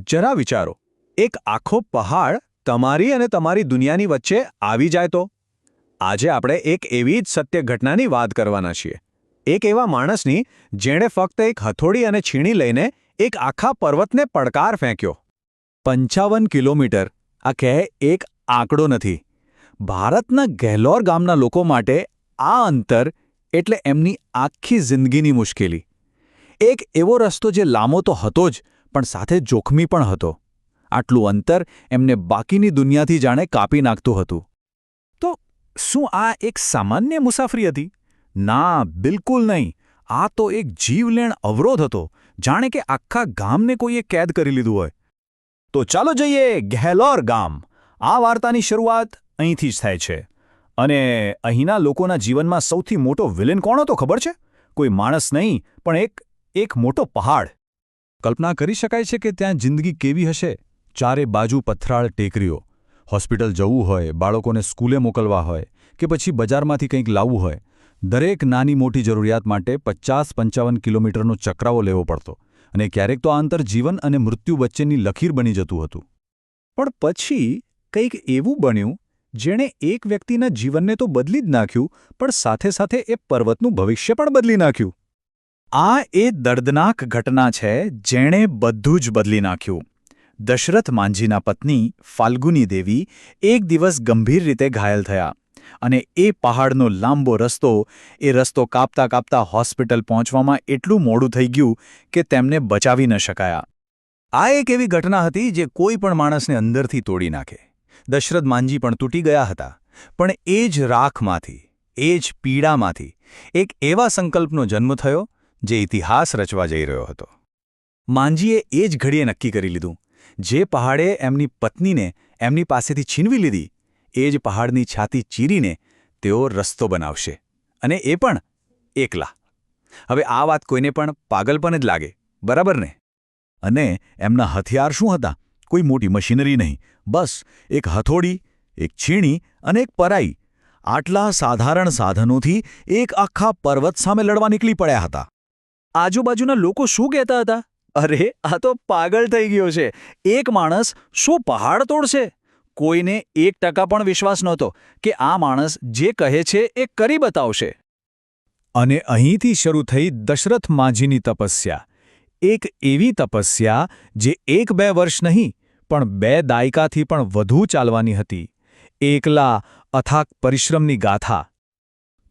જરા વિચારો, એક આખો પહાડ તમારી અને તમારી દુનિયાની વચ્ચે આવી જાય તો? આજે આપણે એક એવી જ સત્ય ઘટનાની વાત કરવાના છીએ. એક એવા માણસની જેણે ફક્ત એક હથોડી અને છીણી લઈને એક આખા પર્વતને પડકાર ફેંક્યો. 55 કિલોમીટર આ કહે એક આંકડો નથી. ભારતના ગેહલોર ગામના લોકો માટે આ અંતર એટલે એમની આખી જિંદગીની મુશ્કેલી. એક એવો રસ્તો જે લાંબો તો હતો જ, પણ સાથે જોખમી પણ હતો. આટલું અંતર એમને બાકીની દુનિયાથી જાણે કાપી નાખતું હતું. તો શું આ એક સામાન્ય મુસાફરી હતી? ના, બિલકુલ નહીં. આ તો એક જીવલેણ અવરોધ હતો, જાણે કે આખા ગામને કોઈએ કેદ કરી લીધું હોય. તો ચાલો જઈએ ગેહલોર ગામ. આ વાર્તાની શરૂઆત અહીંથી જ થાય છે. અને અહીંના લોકોના જીવનમાં સૌથી મોટો વિલન કોણ હતો ખબર છે? કોઈ માણસ નહીં, પણ એક મોટો પહાડ. કલ્પના કરી શકાય છે કે ત્યાં જિંદગી કેવી હશે. ચારે બાજુ પથરાળ ટેકરીઓ. હોસ્પિટલ જવું હોય, બાળકોને સ્કૂલે મોકલવા હોય, કે પછી બજારમાંથી કંઈક લાવવું હોય, દરેક નાની મોટી જરૂરિયાત માટે 50-55 કિલોમીટરનો ચકરાવો લેવો પડતો. અને ક્યારેક તો આ અંતર જીવન અને મૃત્યુ વચ્ચેની લકીર બની જતું હતું. પણ પછી કંઈક એવું બન્યું જેણે એક વ્યક્તિના જીવનને તો બદલી જ નાખ્યું, પણ સાથે સાથે એ પર્વતનું ભવિષ્ય પણ બદલી નાખ્યું. આ એ દર્દનાક ઘટના છે જેણે બધું જ બદલી નાખ્યું. દશરથ માંઝીના પત્ની ફાલ્ગુની દેવી એક દિવસ ગંભીર રીતે ઘાયલ થયા, અને એ પહાડનો લાંબો રસ્તો કાપતા કાપતા હોસ્પિટલ પહોંચવામાં એટલું મોડું થઈ ગયું કે તેમને બચાવી ન શકાયા. આ એક એવી ઘટના હતી જે કોઈ પણ માણસને અંદરથી તોડી નાખે. દશરથ માંઝી પણ તૂટી ગયા હતા, પણ એ જ રાખમાંથી, એ જ પીડામાંથી એક એવા સંકલ્પનો જન્મ થયો જે ઇતિહાસ રચવા જઈ રહ્યો હતો. માંઝીએ એ જ ઘડીએ નક્કી કરી લીધું. જે પહાડે એમની પત્નીને એમની પાસેથી છીનવી લીધી, એ જ પહાડની છાતી ચીરીને તેઓ રસ્તો બનાવશે, અને એ પણ એકલા. હવે આ વાત કોઈને પણ પાગલપન જ લાગે, બરાબર ને? અને એમના હથિયાર શું હતા? કોઈ મોટી મશીનરી નહીં, બસ એક હથોડી, એક છીણી અને એક પરાઈ. આટલા સાધારણ સાધનોથી એક આખા પર્વત સામે લડવા નીકળી પડ્યા હતા. આજુબાજુના લોકો શું કહેતા હતા? અરે, આ તો પાગલ થઈ ગયો છે. એક માણસ શું પહાડ તોડશે? કોઈને 1% પણ વિશ્વાસ નહોતો કે આ માણસ જે કહે છે એ કરી બતાવશે. અને અહીંથી શરૂ થઈ દશરથ માંઝીની તપસ્યા. એક એવી તપસ્યા જે 1-2 વર્ષ નહીં, પણ 2 દાયકાથી પણ વધુ ચાલવાની હતી. એકલા અથાગ પરિશ્રમની ગાથા.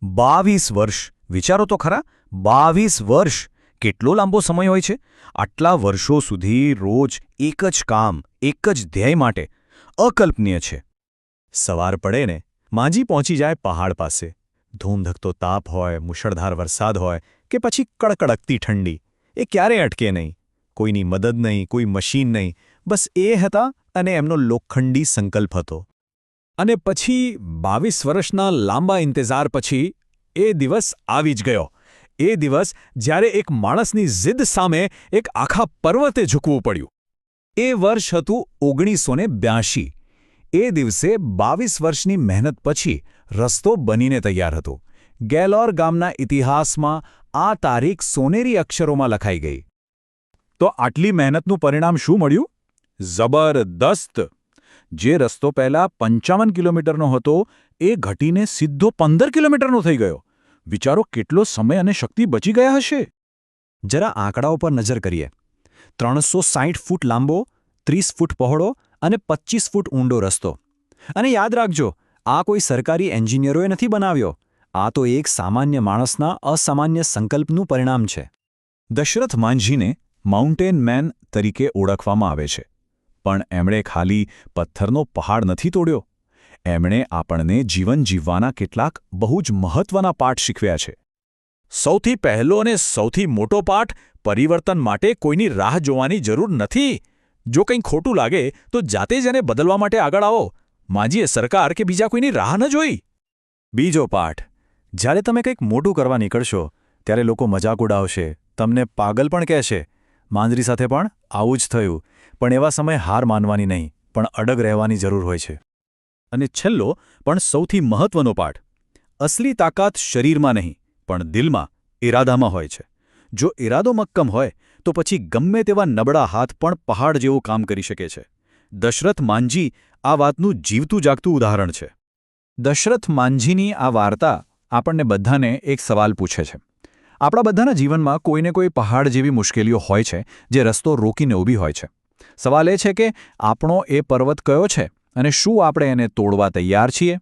22 વર્ષ, વિચારો તો ખરા, 22 વર્ષ! કેટલો લાંબો સમય હોય છે? આટલા વર્ષો સુધી રોજ એક જ કામ, એક જ ધ્યેય માટે. અકલ્પનીય છે. સવાર પડે ને, માંઝી પહોંચી જાય પહાડ પાસે. ધૂમધકતો તાપ હોય, મુશળધાર વરસાદ હોય, કે પછી કડકડકતી ઠંડી, એ ક્યારેય અટકે નહીં. કોઈની મદદ નહીં, કોઈ મશીન નહીં, બસ એ હતા અને એમનો લોખંડી સંકલ્પ હતો. અને પછી 22 વર્ષના લાંબા ઇંતજાર પછી એ દિવસ આવી જ ગયો. એ દિવસ જ્યારે એક માણસની જિદ સામે એક આખા પર્વતે ઝૂકવું પડ્યું. એ વર્ષ હતું 1982. એ દિવસે 22 વર્ષની મહેનત પછી રસ્તો બનીને તૈયાર હતો. ગેહલોર ગામના ઇતિહાસમાં આ તારીખ સોનેરી અક્ષરોમાં લખાઈ ગઈ. તો આટલી મહેનતનું પરિણામ શું મળ્યું? જબરદસ્ત! જે રસ્તો પહેલાં 55 કિલોમીટરનો હતો એ ઘટીને સીધો 15 કિલોમીટરનો થઈ ગયો. વિચારો કેટલો સમય અને શક્તિ બચી ગયા હશે. જરા આંકડાઓ પર નજર કરીએ. 360 ફૂટ લાંબો, 30 ફૂટ પહોળો અને 25 ફૂટ ઊંડો રસ્તો. અને યાદ રાખજો, આ કોઈ સરકારી એન્જિનિયરોએ નથી બનાવ્યો. આ તો એક સામાન્ય માણસના અસામાન્ય સંકલ્પનું પરિણામ છે. દશરથ માંઝીને માઉન્ટેન મેન તરીકે ઓળખવામાં આવે છે. પણ એમણે ખાલી પથ્થરનો પહાડ નથી તોડ્યો. એમણે આપણને જીવન જીવવાના કેટલાક બહુ જ મહત્વના પાઠ શીખવ્યા છે. સૌથી પહેલો અને સૌથી મોટો પાઠ, પરિવર્તન માટે કોઈની રાહ જોવાની જરૂર નથી. જો કંઈ ખોટું લાગે તો જાતે જ એને બદલવા માટે આગળ આવો. માંઝીએ સરકાર કે બીજા કોઈની રાહ ન જોઈ. બીજો પાઠ, જ્યારે તમે કંઈક મોટું કરવા નીકળશો ત્યારે લોકો મજાક ઉડાવશે, તમને પાગલ પણ કહેશે. માંઝી સાથે પણ આવું જ થયું. પણ એવા સમયે હાર માનવાની નહીં, પણ અડગ રહેવાની જરૂર હોય છે. અને છેલ્લો પણ સૌથી મહત્વનો પાઠ, અસલી તાકાત શરીરમાં નહીં, પણ દિલમાં, ઇરાદામાં હોય છે. જો ઇરાદો મક્કમ હોય તો પછી ગમે તેવા નબળા હાથ પણ પહાડ જેવું કામ કરી શકે છે. દશરથ માંઝી આ વાતનું જીવતું જાગતું ઉદાહરણ છે. દશરથ માંઝીની આ વાર્તા આપણને બધાને એક સવાલ પૂછે છે. આપણા બધાના જીવનમાં કોઈને કોઈ પહાડ જેવી મુશ્કેલીઓ હોય છે જે રસ્તો રોકીને ઊભી હોય છે. સવાલ એ છે કે આપણો એ પર્વત કયો છે અને શું આપણે એને તોડવા તૈયાર છીએ?